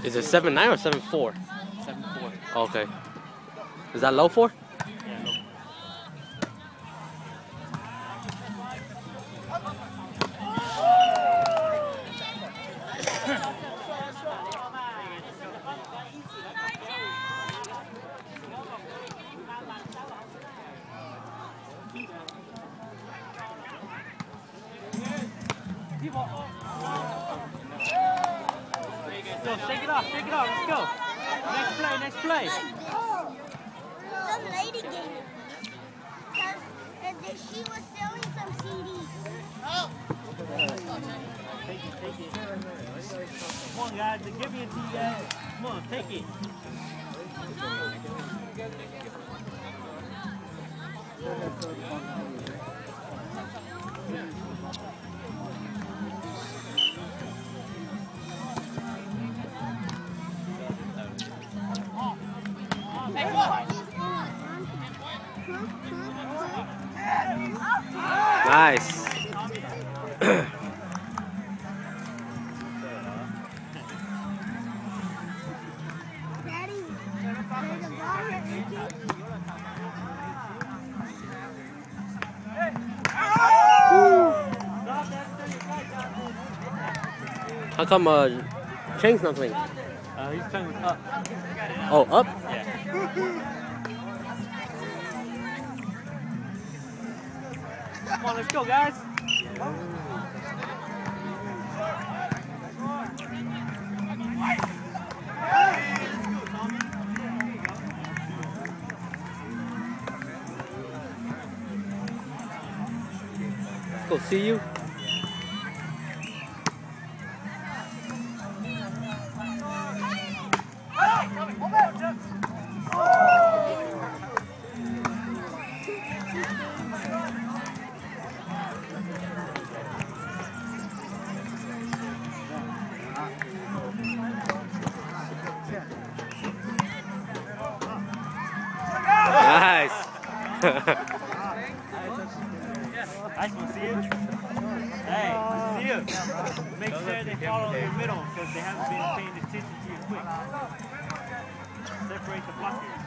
Is it 7'9" or 7'4"? 7'4". Okay. Is that low 4? Yeah, low. So shake it off, let's go. Next play. Some lady gave it. Because she was selling some CDs. Take it. Come on, guys, give me a T, guys. Come on, take it. Nice. Daddy, there's a ball How come Chang's not playing? He's playing with up. Oh, up? Yeah. Come on, let's go, guys. Let's go see you. Nice. Nice one, see you. Hey, see you. Make sure they follow your middle because they haven't been paying attention to you quick. Separate the blockers.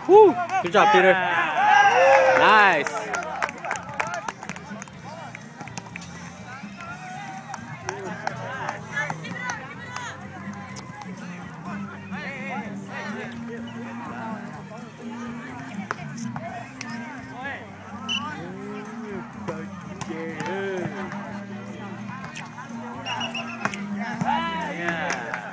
Woo! Good job, Peter. Nice.